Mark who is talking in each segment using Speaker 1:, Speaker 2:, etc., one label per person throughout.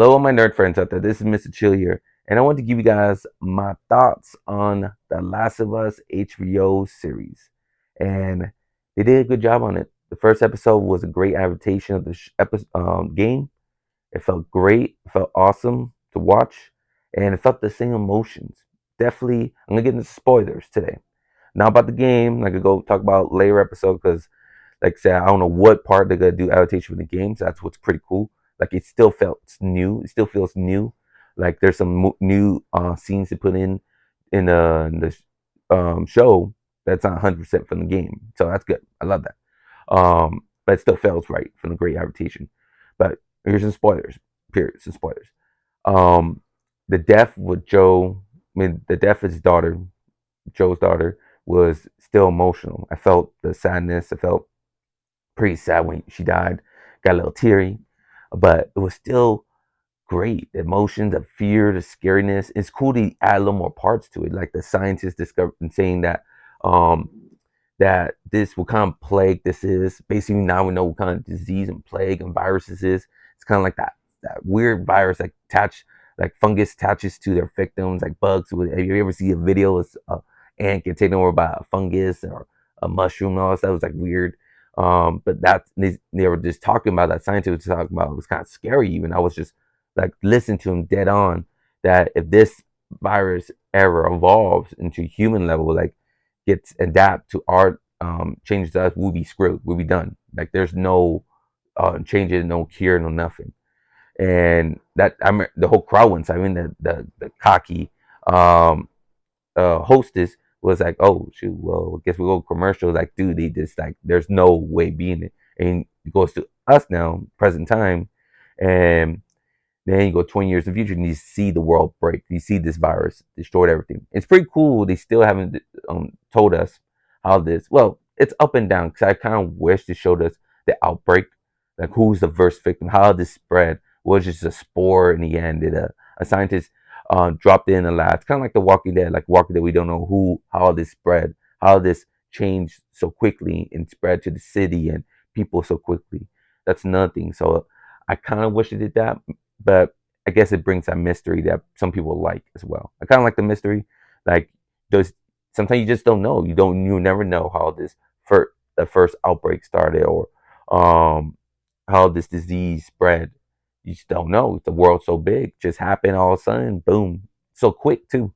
Speaker 1: Hello, my nerd friends out there. This is Mr. Chill here, and I want to give you guys my thoughts on the Last of Us HBO series. And they did a good job on it. The first episode was a great adaptation of the game. It felt great. It felt awesome to watch, and it felt the same emotions. Definitely, I'm gonna get into spoilers today. Not about the game. I could go talk about later episode because like I said, I don't know what part they're gonna do adaptation for the games. That's what's pretty cool. Like it still felt new. It still feels new. Like there's some new scenes to put in the show that's not 100% from the game. So that's good. I love that. But it still feels right from the great adaptation. But here's some spoilers. Period. Some spoilers. Um, the death with Joe. I mean, the death of his daughter, Joe's daughter, was still emotional. I felt the sadness. I felt pretty sad when she died. Got a little teary, but it was still great. The emotions, the fear, the scariness. It's cool to add a little more parts to it. Like the scientists discovered and saying that um that this what kind of plague this is. Basically now we know what kind of disease and plague and viruses is. It's kind of like that weird virus that attach like fungus attaches to their victims, like bugs. Have you ever see a video of ant get taken over by a fungus or a mushroom and all that stuff? It was like weird. But that they were just talking about that scientists were talking about. It was kind of scary. Even I was just like listening to him dead on that if this virus ever evolves into human level, like gets adapt to our changes to us, we'll be screwed. We'll be done. Like there's no changes, no cure, no nothing. And that I mean, the whole crowd went. I mean, the cocky um, hostess was like, "Oh shoot, well, I guess we go commercial." Like, dude, they just like, there's no way being it. And it goes to us now, present time, and then you go 20 years in the future and you see the world break. You see this virus destroyed everything. It's pretty cool. They still haven't told us how this. Well, it's up and down because I kind of wish they showed us the outbreak, like who's the first victim, how this spread. Was just a spore in the end? Did a scientist dropped it in a lab? It's kind of like The Walking Dead. Like Walking Dead, we don't know how this spread, how this changed so quickly and spread to the city and people so quickly. That's another thing. So I kind of wish it did that, but I guess it brings that mystery that some people like as well. I kind of like the mystery. Like those, sometimes you just don't know. You never know how the first outbreak started or um, how this disease spread. You just don't know. The world's so big, just happened all of a sudden, boom, so quick too.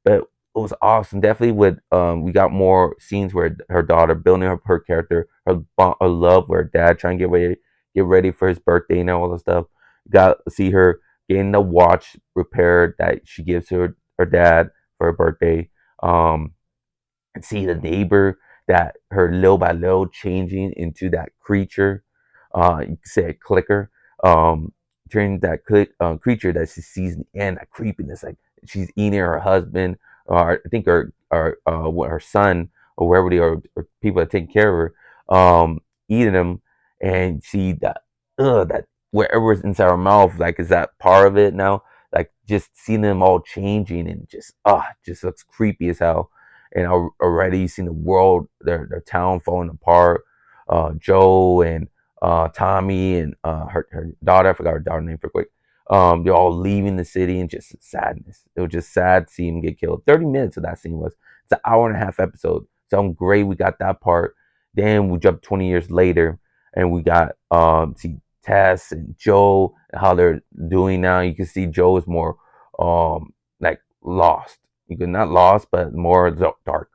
Speaker 1: But it was awesome. Definitely with we got more scenes where her daughter building up her character, her love, where her dad trying to get ready for his birthday and all that stuff. Got to see her getting the watch repaired that she gives to her dad for her birthday. Um, and see the neighbor that her little by little changing into that creature. You could say a clicker. Turning that creature that she sees in the end, that creepiness, like she's eating her husband, or I think her son, or wherever they are, or people that take care of her, eating them, and see that wherever it's inside her mouth, like is that part of it now? Like just seeing them all changing and just looks creepy as hell. And already you seen the world, their town falling apart. Joe and Tommy and her daughter, I forgot her daughter name for quick. They're all leaving the city and just sadness. It was just sad to see him get killed. 30 minutes of that scene was. It's an hour and a half episode. So I'm great we got that part. Then we jumped 20 years later and we got see Tess and Joe and how they're doing now. You can see Joe is more like lost. You could not lost, but more dark.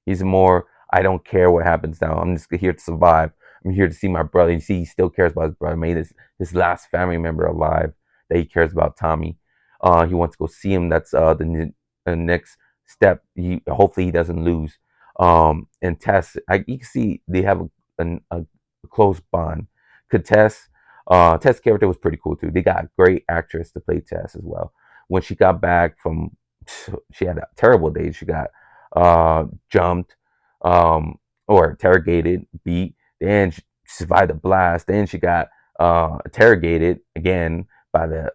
Speaker 1: He's more I don't care what happens now. I'm just here to survive. I'm here to see my brother. You see, he still cares about his brother. Made his last family member alive that he cares about, Tommy. He wants to go see him. That's the next step. Hopefully he doesn't lose. And Tess, you can see they have a close bond. Could Tess character was pretty cool too. They got a great actress to play Tess as well. When she got back from, she had a terrible day. She got jumped, or interrogated, beat. Then she survived the blast. Then she got interrogated again by the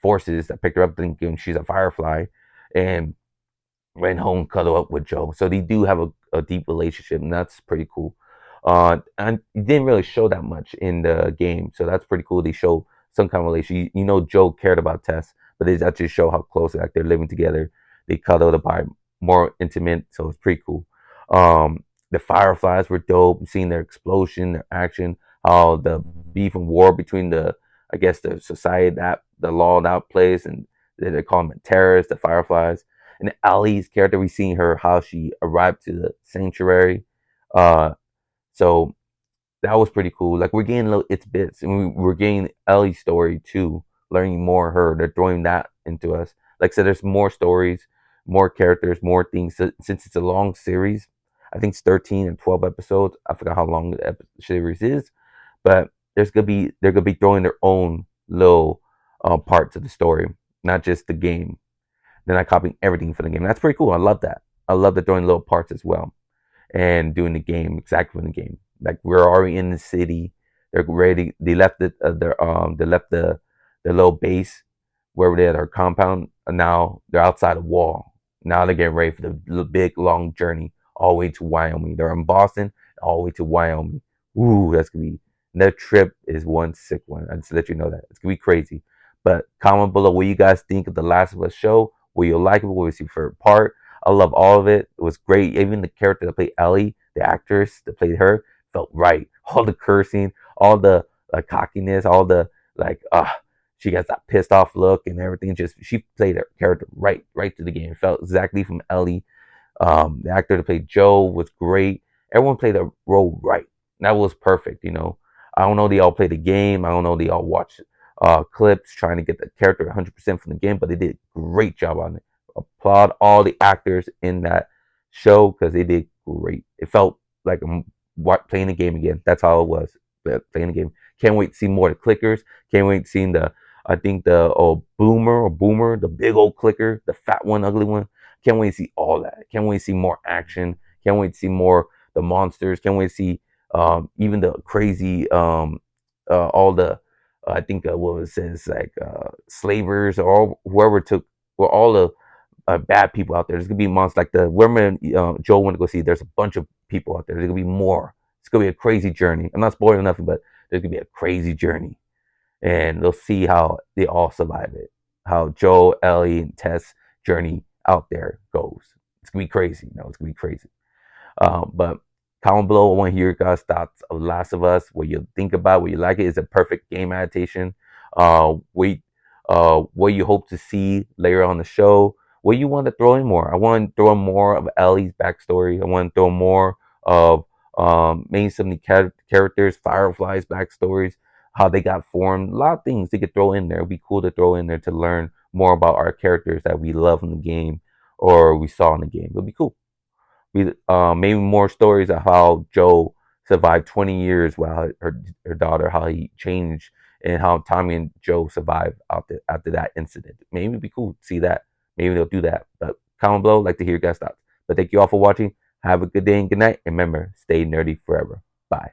Speaker 1: forces that picked her up, thinking she's a firefly, and went home, cuddle up with Joe. So they do have a deep relationship, and that's pretty cool. And it didn't really show that much in the game, so that's pretty cool. They show some kind of relation. You know, Joe cared about Tess, but they actually show how close like they're living together. They cuddle the vibe more intimate, so it's pretty cool. The Fireflies were dope. Seeing their explosion, their action, how the beef and war between the, I guess, the society that the law that place, and they call them terrorists, the Fireflies. And Ellie's character, we seen her how she arrived to the sanctuary. So that was pretty cool. Like we're getting little its bits, and we're getting Ellie's story too, learning more of her. They're throwing that into us. Like I said, there's more stories, more characters, more things. So, since it's a long series, I think it's 13 and 12 episodes. I forgot how long the series is, but they're gonna be throwing their own little parts of the story, not just the game. They're not copying everything from the game. That's pretty cool. I love that. I love that throwing little parts as well and doing the game exactly from the game. Like we're already in the city. They're ready. They left they left the little base where they had our compound. And now they're outside a wall. Now they're getting ready for the big long journey all the way to Wyoming. They're in Boston all the way to Wyoming. Ooh, that's gonna be that trip is one sick one. I just let you know that it's gonna be crazy. But comment below what you guys think of the Last of Us show. Will you like it? What was your favorite part? I love all of it. It was great. Even the character that played Ellie, the actress that played her, felt right. All the cursing, all the cockiness, all the like, she got that pissed off look and everything. Just she played her character right to the game. It felt exactly from Ellie. The actor that played Joe was great. Everyone played a role right. That was perfect. You know, I don't know they all played the game. I don't know they all watched clips trying to get the character 100% from the game, but they did a great job on it. Applaud all the actors in that show because they did great. It felt like I'm playing the game again. That's how it was playing the game. Can't wait to see more of the clickers. Can't wait to see the I think the boomer, the big old clicker, the fat one, ugly one. Can't wait to see all that. Can't wait to see more action. Can't wait to see more the monsters. Can't wait to see even the crazy all the I think what it says like slavers or whoever took or all the bad people out there. There's gonna be monsters like the women Joe went to go see. There's a bunch of people out there. There's gonna be more. It's gonna be a crazy journey. I'm not spoiling nothing, but there's gonna be a crazy journey, and they'll see how they all survive it. How Joe, Ellie, and Tess journey out there goes. It's gonna be crazy. You know, it's gonna be crazy. But comment below. I want to hear your guys' thoughts of Last of Us. What you think about, what you like it. Is a perfect game adaptation. Wait, what you hope to see later on the show. What you want to throw in more. I want to throw in more of Ellie's backstory. I want to throw more of maybe some of the characters, Fireflies backstories, how they got formed. A lot of things they could throw in there. It'd be cool to throw in there to learn more about our characters that we love in the game or we saw in the game. It'd be cool. Maybe more stories of how Joe survived 20 years while her daughter, how he changed, and how Tommy and Joe survived after that incident. Maybe it'd be cool to see that. Maybe they'll do that. But comment below, like to hear your guys' thoughts. But thank you all for watching. Have a good day and good night. And remember, stay nerdy forever. Bye.